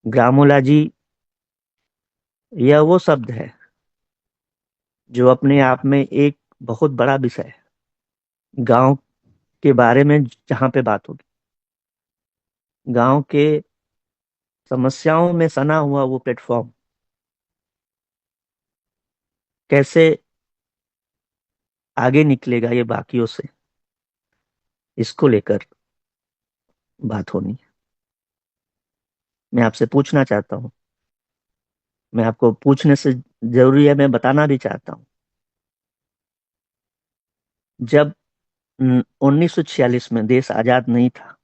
ग्रामोला जी, यह वो शब्द है जो अपने आप में एक बहुत बड़ा विषय है। गांव के बारे में जहाँ पे बात होगी, गांव के समस्याओं में सना हुआ वो प्लेटफॉर्म कैसे आगे निकलेगा ये बाकियों से, इसको लेकर बात होनी है। मैं आपसे पूछना चाहता हूँ, मैं आपको पूछने से जरूरी है, मैं बताना भी चाहता हूँ। जब 1946 में देश आजाद नहीं था,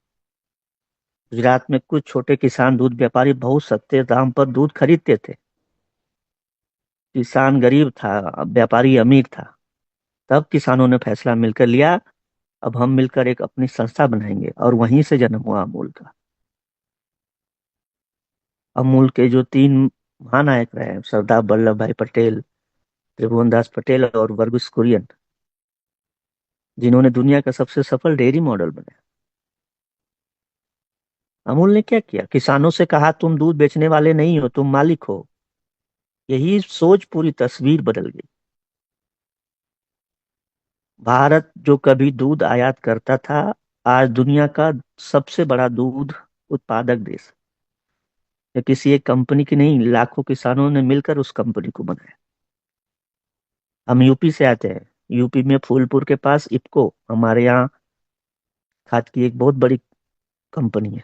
गुजरात में कुछ छोटे किसान दूध व्यापारी बहुत सस्ते दाम पर दूध खरीदते थे। किसान गरीब था, व्यापारी अमीर था। तब किसानों ने फैसला मिलकर लिया, अब हम मिलकर एक अपनी संस्था बनाएंगे, और वहीं से जन्म हुआ अमूल का। अमूल के जो तीन महानायक रहे, सरदार वल्लभ भाई पटेल, त्रिभुवन दास पटेल और वर्गीस कुरियन, जिन्होंने दुनिया का सबसे सफल डेयरी मॉडल बनाया। अमूल ने क्या किया? किसानों से कहा, तुम दूध बेचने वाले नहीं हो, तुम मालिक हो। यही सोच पूरी तस्वीर बदल गई। भारत जो कभी दूध आयात करता था, आज दुनिया का सबसे बड़ा दूध उत्पादक देश। ये किसी एक कंपनी की नहीं, लाखों किसानों ने मिलकर उस कंपनी को बनाया। हम यूपी से आते हैं। यूपी में फूलपुर के पास इफ्को, हमारे यहाँ खाद की एक बहुत बड़ी कंपनी है।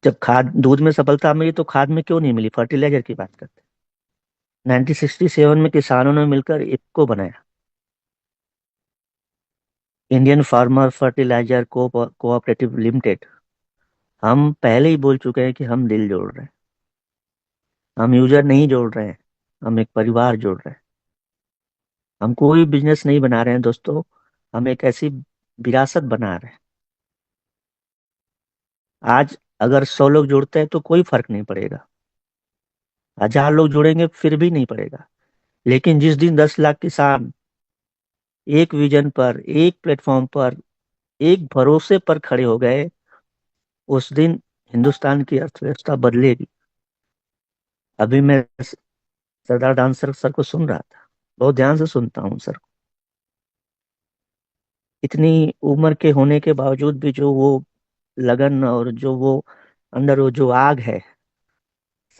जब खाद दूध में सफलता मिली तो खाद में क्यों नहीं मिली? फर्टिलाइजर की बात करते हैं। 1967 में किसानों ने मिलकर इफ्को बनाया, Indian farmer fertiliser cooperative limited. हम पहले ही बोल चुके हैं कि हम दिल जोड़ रहे हैं। हम यूजर नहीं जोड़ रहे हैं, हम एक परिवार जोड़ रहे हैं। हम कोई बिजनेस नहीं बना रहे हैं दोस्तों, हम एक ऐसी विरासत बना रहे हैं। आज अगर 100 लोग जुड़ते हैं तो कोई फर्क नहीं पड़ेगा, 1000 लोग जुड़ेंगे फिर भी नहीं पड़ेगा। लेकिन जिस दिन 10 लाख किसान एक विजन पर, एक प्लेटफॉर्म पर, एक भरोसे पर खड़े हो गए, उस दिन हिंदुस्तान की अर्थव्यवस्था बदलेगी। अभी मैं सरदार डांसर सर को सुन रहा था, बहुत ध्यान से सुनता हूँ सर को। इतनी उम्र के होने के बावजूद भी जो वो लगन और जो वो अंदर वो जो आग है,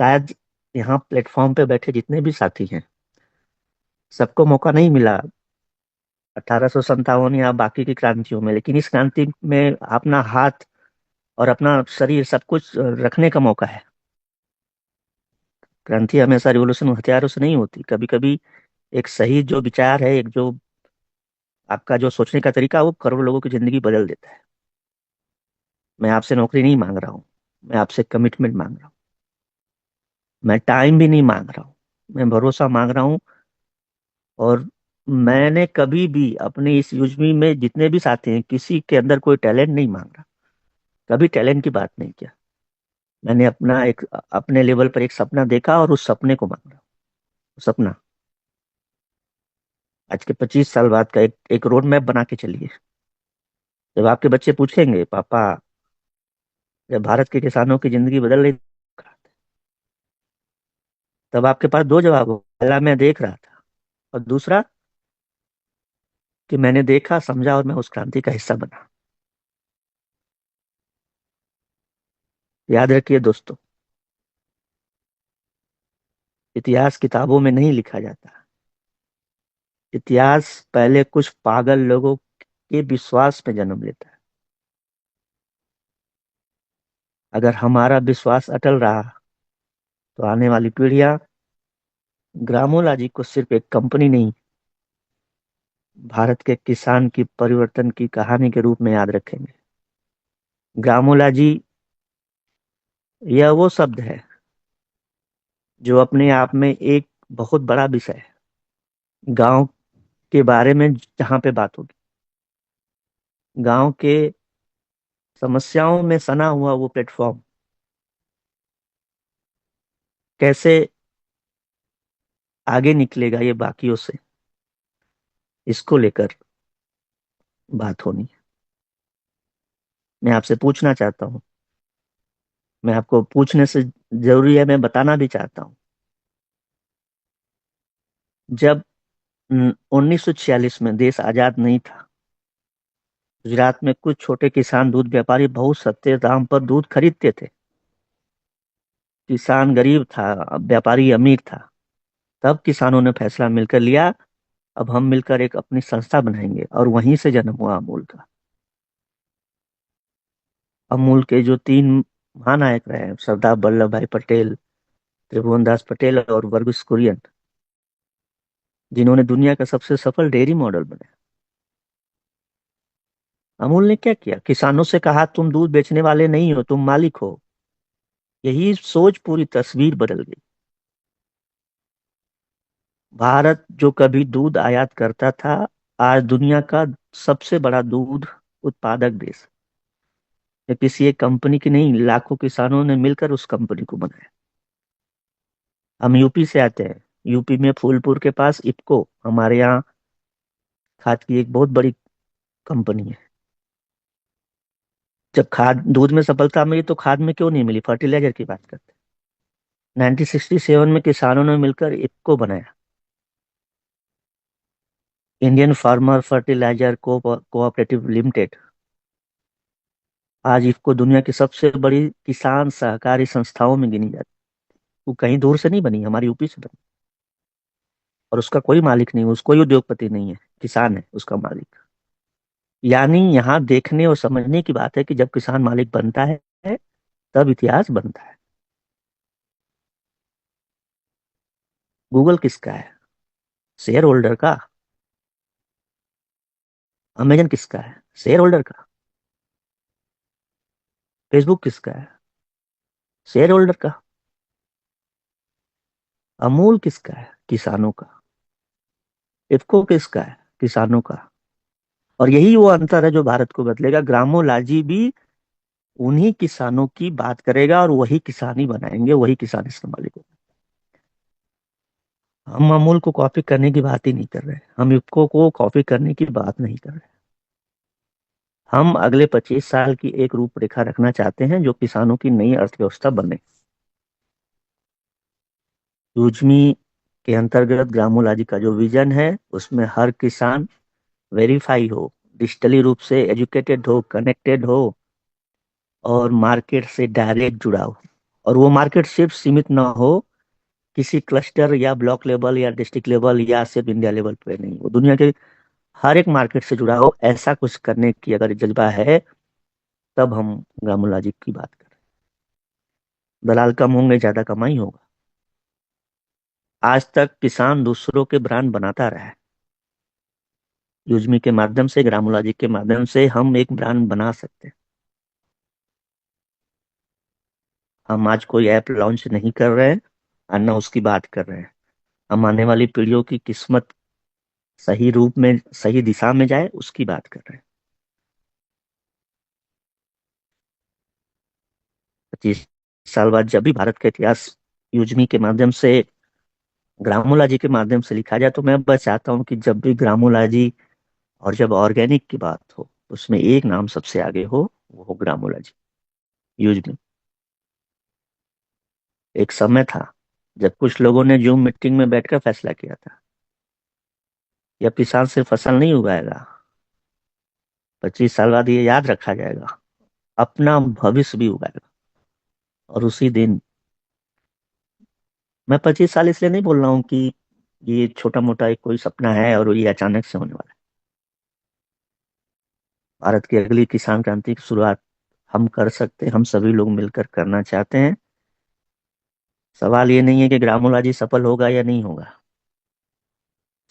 शायद यहाँ प्लेटफॉर्म पे बैठे जितने भी साथी हैं, सबको मौका नहीं मिला 1857 या बाकी की क्रांतियों में। लेकिन इस क्रांति में अपना हाथ और अपना शरीर सब कुछ रखने का मौका है। क्रांति हमेशा रिवोल्यूशन हथियारों से नहीं होती। कभी कभी एक सही जो विचार है, एक जो आपका जो सोचने का तरीका, वो करोड़ों लोगों की जिंदगी बदल देता है। मैं आपसे नौकरी नहीं मांग रहा हूँ, मैं आपसे कमिटमेंट मांग रहा हूँ। मैं टाइम भी नहीं मांग रहा हूँ, मैं भरोसा मांग रहा हूँ। और मैंने कभी भी अपने इस युज्मी में जितने भी साथी हैं, किसी के अंदर कोई टैलेंट नहीं मांग रहा, कभी टैलेंट की बात नहीं किया। मैंने अपना एक अपने लेवल पर एक सपना देखा और उस सपने को मांग रहा हूँ। सपना आज के 25 साल बाद का एक रोड मैप बना के चलिए। जब आपके बच्चे पूछेंगे, पापा जब भारत के किसानों की जिंदगी बदल रही, तब आपके पास दो जवाब हो। पहला, मैं देख रहा था, और दूसरा कि मैंने देखा, समझा और मैं उस क्रांति का हिस्सा बना। याद रखिए दोस्तों, इतिहास किताबों में नहीं लिखा जाता। इतिहास पहले कुछ पागल लोगों के विश्वास में जन्म लेता है। अगर हमारा विश्वास अटल रहा तो आने वाली पीढ़ियां ग्रामोला जी को सिर्फ एक कंपनी नहीं, भारत के किसान की परिवर्तन की कहानी के रूप में याद रखेंगे। ग्रामोला जी, यह वो शब्द है जो अपने आप में एक बहुत बड़ा विषय है। गांव के बारे में जहाँ पे बात होगी, गांव के समस्याओं में सना हुआ वो प्लेटफॉर्म कैसे आगे निकलेगा ये बाकियों से, इसको लेकर बात होनी है। मैं आपसे पूछना चाहता हूँ, मैं आपको पूछने से जरूरी है, मैं बताना भी चाहता हूँ। जब 1946 में देश आजाद नहीं था, गुजरात में कुछ छोटे किसान दूध व्यापारी बहुत सस्ते दाम पर दूध खरीदते थे। किसान गरीब था, व्यापारी अमीर था। तब किसानों ने फैसला मिलकर लिया, अब हम मिलकर एक अपनी संस्था बनाएंगे, और वहीं से जन्म हुआ अमूल का। अमूल के जो तीन महानायक रहे हैं, सरदार वल्लभ भाई पटेल, त्रिभुवन दास पटेल और वर्गीस कुरियन, जिन्होंने दुनिया का सबसे सफल डेयरी मॉडल बनाया। अमूल ने क्या किया? किसानों से कहा, तुम दूध बेचने वाले नहीं हो, तुम मालिक हो। यही सोच पूरी तस्वीर बदल गई। भारत जो कभी दूध आयात करता था, आज दुनिया का सबसे बड़ा दूध उत्पादक देश। ये किसी एक कंपनी की नहीं, लाखों किसानों ने मिलकर उस कंपनी को बनाया। हम यूपी से आते हैं। यूपी में फूलपुर के पास इफ्को, हमारे यहाँ खाद की एक बहुत बड़ी कंपनी है। जब खाद दूध में सफलता मिली तो खाद में क्यों नहीं मिली? फर्टिलाइजर की बात करते हैं। 1967 में किसानों ने मिलकर इफ्को बनाया, Indian farmer fertiliser cooperative limited. आज इफ्को दुनिया की सबसे बड़ी किसान सहकारी संस्थाओं में गिनी जाती है। वो कहीं दूर से नहीं बनी, हमारी यूपी से बनी। और उसका कोई मालिक नहीं, उसको कोई उद्योगपति नहीं है, किसान है उसका मालिक। यानी यहाँ देखने और समझने की बात है कि जब किसान मालिक बनता है, तब इतिहास बनता है। गूगल किसका है? शेयर होल्डर का। अमेजन किसका है? शेयर होल्डर का। फेसबुक किसका है? शेयर होल्डर का। अमूल किसका है? किसानों का। इफ्को किसका है? किसानों का। और यही वो अंतर है जो भारत को बदलेगा। ग्रामोलाजी भी उन्हीं किसानों की बात करेगा, और वही किसान ही बनाएंगे, वही किसान इसका मालिक होगा। हम अमूल को कॉपी करने की बात ही नहीं कर रहे, हम इफ्को को कॉपी करने की बात नहीं कर रहे। हम अगले 25 साल की एक रूपरेखा रखना चाहते हैं जो किसानों की नई अर्थव्यवस्था बने। यूजमी के अंतर्गत ग्रामोलॉजी का जो विजन है, उसमें हर किसान वेरीफाई हो, डिजिटली रूप से एजुकेटेड हो, कनेक्टेड हो, और मार्केट से डायरेक्ट जुड़ा हो। और वो मार्केट सिर्फ सीमित ना हो किसी क्लस्टर या ब्लॉक लेवल या डिस्ट्रिक्ट लेवल या सिर्फ इंडिया लेवल पे नहीं, वो दुनिया के हर एक मार्केट से जुड़ा हो। ऐसा कुछ करने की अगर जज्बा है, तब हम ग्रामोलॉजी की बात करें। दलाल कम होंगे, ज्यादा कमाई होगा। आज तक किसान दूसरों के ब्रांड बनाता रहा है। यूजमी के माध्यम से, ग्रामोलॉजी के माध्यम से हम एक ब्रांड बना सकते हैं। हम आज कोई ऐप लॉन्च नहीं कर रहे हैं और न उसकी बात कर रहे हैं। हम आने वाली पीढ़ियों की किस्मत सही रूप में, सही दिशा में जाए, उसकी बात कर रहे हैं। 25 साल बाद जब भी भारत का इतिहास यूजमी के माध्यम से, ग्रामोलॉजी के माध्यम से लिखा जाए, तो मैं बस चाहता हूँ कि जब भी ग्रामोलॉजी और जब ऑर्गेनिक की बात हो, उसमें एक नाम सबसे आगे हो, वो हो ग्रामोलॉजी, यूजमी। एक समय था जब कुछ लोगों ने जूम मीटिंग में बैठकर फैसला किया था, यह किसान सिर्फ फसल नहीं उगाएगा, 25 साल बाद ये याद रखा जाएगा, अपना भविष्य भी उगाएगा। और उसी दिन, मैं 25 साल इसलिए नहीं बोल रहा हूँ कि ये छोटा मोटा एक कोई सपना है और ये अचानक से होने वाला है। भारत की अगली किसान क्रांति की शुरुआत हम कर सकते हैं, हम सभी लोग मिलकर करना चाहते हैं। सवाल ये नहीं है कि ग्रामोलॉजी सफल होगा या नहीं होगा।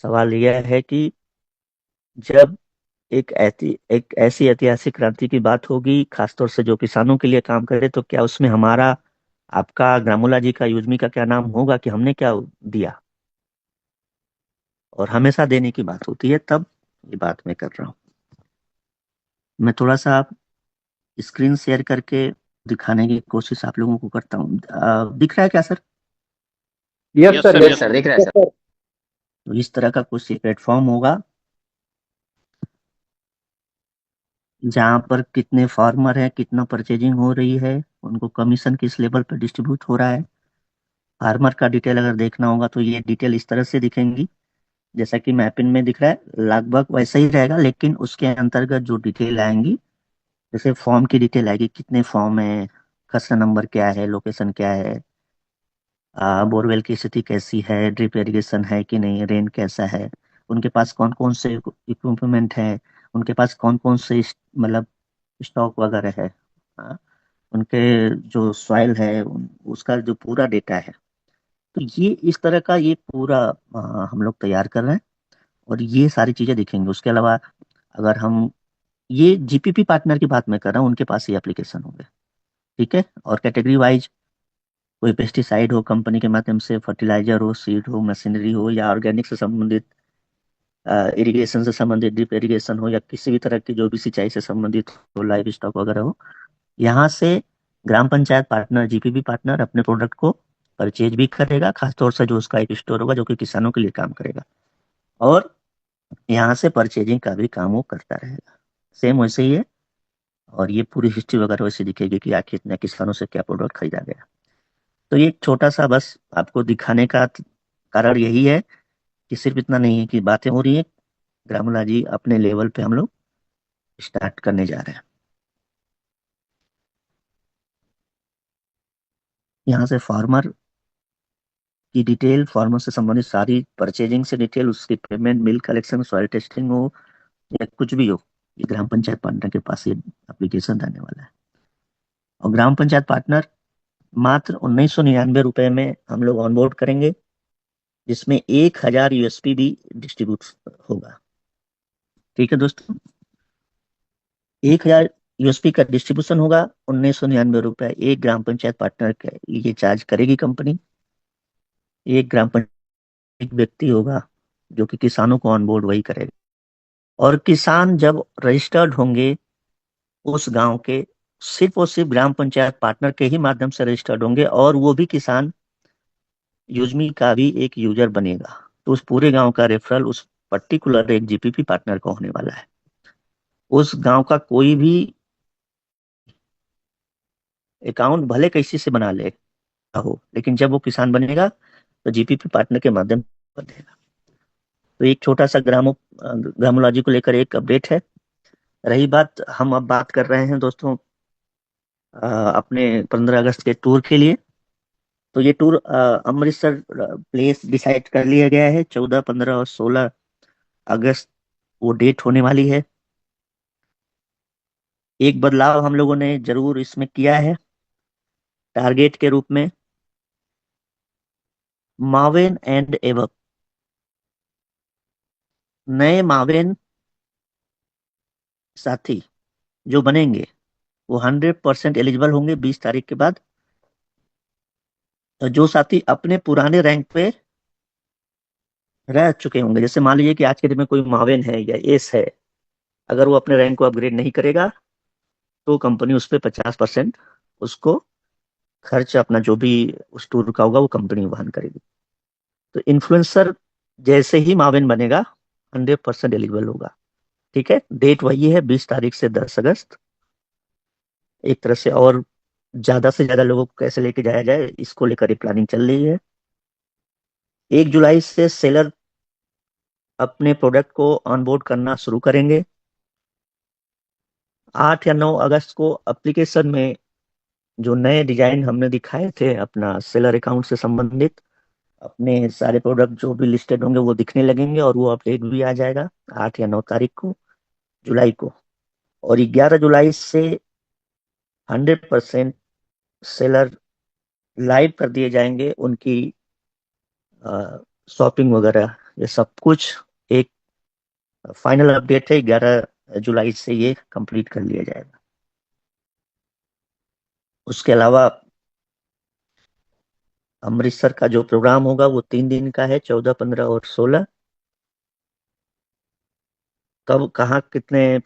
सवाल यह है कि जब एक ऐसी ऐतिहासिक क्रांति की बात होगी, खासतौर से जो किसानों के लिए काम करे, तो क्या उसमें हमारा, आपका, ग्रामोलॉजी का, यूजमी का क्या नाम होगा कि हमने क्या दिया? और हमेशा देने की बात होती है, तब ये बात मैं कर रहा हूँ। मैं थोड़ा सा स्क्रीन शेयर करके दिखाने की कोशिश आप लोगों को करता हूँ। दिख रहा है क्या sir? Yes sir, yes sir, दिख रहा है सर। तो इस तरह का कुछ प्लेटफॉर्म होगा। जहाँ पर कितने फार्मर है, कितना परचेजिंग हो रही है, उनको कमीशन किस लेवल पर डिस्ट्रीब्यूट हो रहा है। फार्मर का डिटेल अगर देखना होगा तो ये डिटेल इस तरह से दिखेंगी जैसा कि मैपिंग में दिख रहा है, लगभग वैसा ही रहेगा, लेकिन उसके अंतर्गत जो डिटेल आएंगी, जैसे फॉर्म की डिटेल आएगी, कितने फॉर्म है, कस्टमर नंबर क्या है, लोकेशन क्या है, बोरवेल की स्थिति कैसी है, ड्रिप इरिगेशन है कि नहीं, रेन कैसा है, उनके पास कौन कौन से इक्विपमेंट है, उनके पास कौन कौन से मतलब स्टॉक वगैरह है, हाँ, उनके जो सॉइल है उसका जो पूरा डेटा है। तो ये इस तरह का ये पूरा हम लोग तैयार कर रहे हैं, और ये सारी चीजें दिखेंगी। उसके अलावा अगर हम ये जीपीपी पार्टनर की बात मैं कर रहा हूँ, उनके पास ये एप्लीकेशन होंगे, ठीक है। और कैटेगरी वाइज कोई पेस्टिसाइड हो कंपनी के माध्यम से, फर्टिलाइजर हो, सीड हो, मशीनरी हो, या ऑर्गेनिक से संबंधित, इरिगेशन से संबंधित, ड्रिप इरिगेशन हो, या किसी भी तरह की जो भी सिंचाई से संबंधित हो, लाइव स्टॉक वगैरह हो, यहाँ से ग्राम पंचायत पार्टनर, जीपीपी पार्टनर अपने प्रोडक्ट को परचेज भी करेगा, खासतौर से जो उसका एक स्टोर होगा जो कि किसानों के लिए काम करेगा, और यहाँ से परचेजिंग का भी काम वो करता रहेगा। सेम वैसे ही है, और ये पूरी हिस्ट्री वगैरह वैसे दिखेगी कि आखिर इतने किसानों से क्या प्रोडक्ट खरीदा गया। तो ये एक छोटा सा बस आपको दिखाने का कारण यही है कि सिर्फ इतना नहीं है कि बातें हो रही है, ग्रामोला जी अपने लेवल पे हम लोग स्टार्ट करने जा रहे हैं। यहाँ से फार्मर की डिटेल, फार्मर से संबंधित सारी परचेजिंग से डिटेल, उसकी पेमेंट, मिल कलेक्शन, सॉइल टेस्टिंग हो, या कुछ भी हो, ये ग्राम पंचायत पार्टनर के पास ये एप्लीकेशन रहने वाला है। और ग्राम पंचायत पार्टनर मात्र 1999 रुपए में हम लोग ऑनबोर्ड करेंगे, जिसमें 1000 यूएसपी भी डिस्ट्रीब्यूट होगा। ठीक है दोस्तों, 1000 यूएसपी का डिस्ट्रीब्यूशन होगा, 1999 रुपए एक ग्राम पंचायत पार्टनर के लिए चार्ज करेगी कंपनी। एक ग्राम पंचायत एक व्यक्ति होगा जो कि किसानों को ऑनबोर्ड वही करेगा, और किसान जब रजिस्टर्ड होंगे उस गांव के, सिर्फ और सिर्फ ग्राम पंचायत पार्टनर के ही माध्यम से रजिस्टर्ड होंगे, और वो भी किसान यूजमी का भी एक यूजर बनेगा, तो उस पूरे गांव का रेफरल उस पर्टिकुलर एक जीपीपी पार्टनर को होने वाला है। उस गांव का कोई भी अकाउंट भले कैसे से बना ले हो, लेकिन जब वो किसान बनेगा तो जीपीपी पार्टनर के माध्यम से बनेगा। तो एक छोटा सा ग्रामोलॉजी को लेकर एक अपडेट है। रही बात, हम अब बात कर रहे हैं दोस्तों अपने 15 अगस्त के टूर के लिए। तो ये टूर अमृतसर प्लेस डिसाइड कर लिया गया है, 14, 15 और 16 अगस्त वो डेट होने वाली है। एक बदलाव हम लोगों ने जरूर इसमें किया है, टारगेट के रूप में मावेन एंड एवक, नए मावेन साथी जो बनेंगे वो 100% एलिजिबल होंगे 20 तारीख के बाद। जो साथी अपने पुराने रैंक पे रह चुके होंगे, जैसे मान लीजिए कि आज के दिन में कोई मावेन है या एस है, अगर वो अपने रैंक को अपग्रेड नहीं करेगा तो कंपनी उस पर 50% उसको खर्च अपना जो भी उस टूर का होगा वो कंपनी वहन करेगी। तो इन्फ्लुएंसर जैसे ही मावेन बनेगा 100% एलिजिबल होगा। ठीक है, डेट वही है, 20 तारीख से 10 अगस्त। एक तरह से और ज्यादा से ज्यादा लोगों को कैसे लेके जाया जाए, इसको लेकर प्लानिंग चल रही है। 1 जुलाई से सेलर अपने प्रोडक्ट को ऑनबोर्ड करना शुरू करेंगे। 8 या 9 अगस्त को एप्लीकेशन में जो नए डिजाइन हमने दिखाए थे अपना सेलर अकाउंट से संबंधित, अपने सारे प्रोडक्ट जो भी लिस्टेड होंगे वो दिखने लगेंगे, और वो अपडेट भी आ जाएगा 8 या 9 तारीख को, जुलाई को। और 11 जुलाई से 100% सेलर लाइव कर दिए जाएंगे, उनकी शॉपिंग वगैरह ये सब कुछ। एक फाइनल अपडेट है, 11 जुलाई से ये कंप्लीट कर लिया जाएगा। उसके अलावा अमृतसर का जो प्रोग्राम होगा वो 3 दिन का है, 14, 15 और 16। कब कहाँ कितने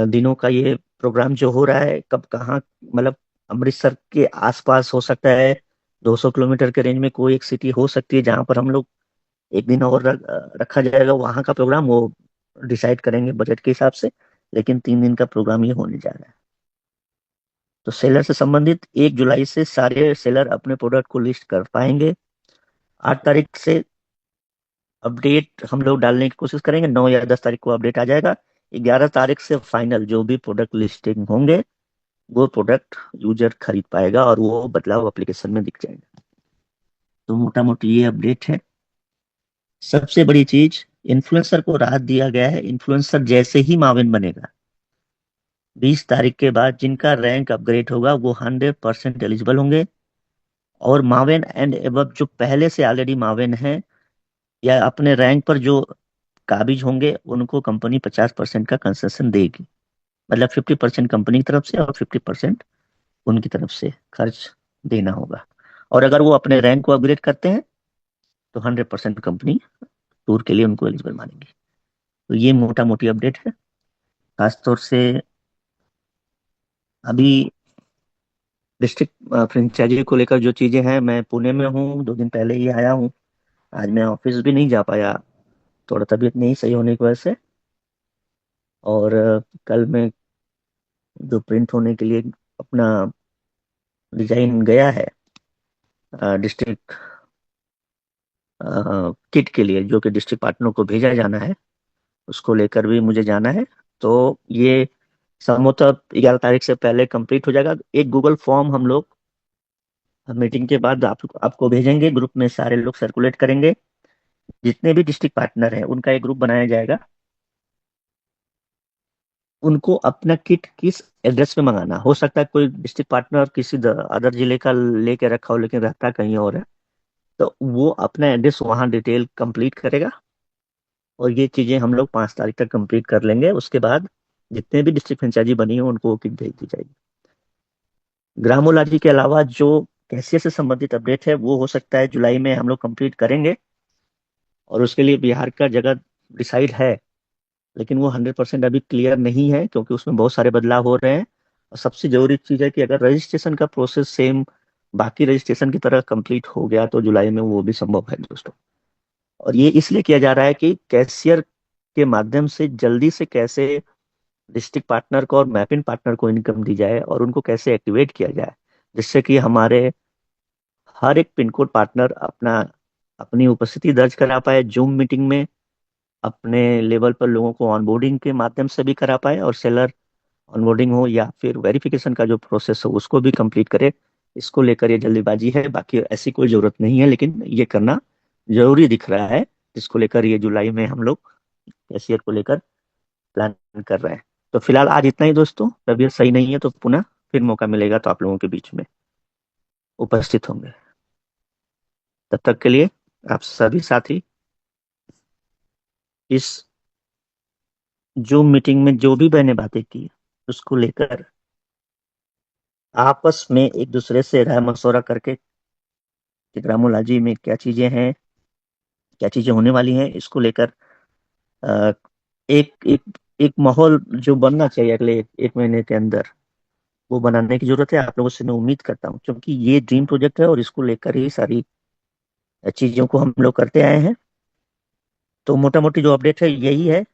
दिनों का ये प्रोग्राम जो हो रहा है, कब कहाँ, मतलब अमृतसर के आसपास हो सकता है, 200 किलोमीटर के रेंज में कोई एक सिटी हो सकती है जहां पर हम लोग एक दिन और रखा जाएगा वहां का प्रोग्राम, वो डिसाइड करेंगे बजट के हिसाब से। लेकिन 3 दिन का प्रोग्राम ये होने जा रहा है। तो सेलर से संबंधित 1 जुलाई से सारे सेलर अपने प्रोडक्ट को लिस्ट कर पाएंगे। 8 तारीख से अपडेट हम लोग डालने की कोशिश करेंगे, 9 या 10 तारीख को अपडेट आ जाएगा। 11 तारीख से फाइनल जो भी प्रोडक्ट लिस्टिंग होंगे वो प्रोडक्ट यूजर खरीद पाएगा और वो बदलाव एप्लीकेशन में दिख जाएगा। तो मोटा मोटी ये अपडेट है। सबसे बड़ी चीज, इन्फ्लुएंसर को राहत दिया गया है। इन्फ्लुएंसर जैसे ही माविन बनेगा, 20 तारीख के बाद जिनका रैंक अपग्रेड होगा वो 100% एलिजिबल होंगे। और मावेन एंड एबव जो पहले से ऑलरेडी मावेन है या अपने रैंक पर जो काबिज होंगे उनको कंपनी 50% का कंसेशन देगी। मतलब 50% कंपनी की तरफ से और 50% उनकी तरफ से खर्च देना होगा। और अगर वो अपने रैंक को अपग्रेड करते हैं तो 100% कंपनी टूर के लिए उनको एलिजिबल मानेगी। तो ये मोटा मोटी अपडेट है। खासतौर से अभी डिस्ट्रिक्ट फ्रेंचाइजी को लेकर जो चीजें हैं, मैं पुणे में हूँ, 2 दिन पहले ही आया हूँ। आज मैं ऑफिस भी नहीं जा पाया, थोड़ा तबीयत नहीं सही होने की वजह से। और कल मैं जो प्रिंट होने के लिए अपना डिजाइन गया है डिस्ट्रिक्ट किट के लिए, जो कि डिस्ट्रिक्ट पार्टनर को भेजा जाना है, उसको लेकर भी मुझे जाना है। तो ये संभवतः 11 तारीख से पहले कंप्लीट हो जाएगा। एक गूगल फॉर्म हम लोग मीटिंग के बाद आपको भेजेंगे, ग्रुप में सारे लोग सर्कुलेट करेंगे। जितने भी डिस्ट्रिक्ट पार्टनर हैं उनका एक ग्रुप बनाया जाएगा। उनको अपना किट किस एड्रेस पे मंगाना, हो सकता है कोई डिस्ट्रिक्ट पार्टनर किसी अदर जिले का लेके रखा हो लेकिन रहता कहीं और है, तो वो अपना एड्रेस वहाँ डिटेल कंप्लीट करेगा। और ये चीजें हम लोग 5 तारीख तक कंप्लीट कर लेंगे। उसके बाद जितने भी डिस्ट्रिक्ट फ्रेंचाइजी बनी हो उनको वो किट भेज दी जाएगी। ग्रामोलॉजी के अलावा जो कैशियर से संबंधित अपडेट है वो हो सकता है जुलाई में हम लोग कंप्लीट करेंगे। और उसके लिए बिहार का जगह डिसाइड है, लेकिन वो 100% अभी क्लियर नहीं है क्योंकि उसमें बहुत सारे बदलाव हो रहे हैं। और सबसे जरूरी चीज है कि अगर रजिस्ट्रेशन का प्रोसेस सेम बाकी रजिस्ट्रेशन की तरह कंप्लीट हो गया तो जुलाई में वो भी संभव है दोस्तों। और ये इसलिए किया जा रहा है कि कैशियर के माध्यम से जल्दी से कैसे डिस्ट्रिक्ट पार्टनर को और मैपिंग पार्टनर को इनकम दी जाए और उनको कैसे एक्टिवेट किया जाए, जिससे कि हमारे हर एक पिन कोड पार्टनर अपनी उपस्थिति दर्ज करा पाए जूम मीटिंग में, अपने लेवल पर लोगों को ऑनबोर्डिंग के माध्यम से भी करा पाए, और सेलर ऑनबोर्डिंग हो या फिर वेरिफिकेशन का जो प्रोसेस हो उसको भी कंप्लीट करे। इसको लेकर ये जल्दीबाजी है, बाकी ऐसी कोई जरूरत नहीं है, लेकिन ये करना जरूरी दिख रहा है, जिसको लेकर ये जुलाई में हम लोग कैशियर को लेकर प्लान कर रहे हैं। तो फिलहाल आज इतना ही दोस्तों, तबीयत सही नहीं है तो पुनः फिर मौका मिलेगा तो आप लोगों के बीच में उपस्थित होंगे। तब तक के लिए आप सभी साथी इस जूम मीटिंग में जो भी मैंने बातें की उसको लेकर आपस में एक दूसरे से राय मशवरा करके कि ग्रामोलॉजी में क्या चीजें हैं, क्या चीजें होने वाली हैं, इसको लेकर अ, एक एक एक माहौल जो बनना चाहिए अगले 1 महीने के अंदर, वो बनाने की जरूरत है। आप लोगों से मैं उम्मीद करता हूँ, क्योंकि ये ड्रीम प्रोजेक्ट है और इसको लेकर ही सारी चीजों को हम लोग करते आए हैं। तो मोटा मोटी जो अपडेट है यही है।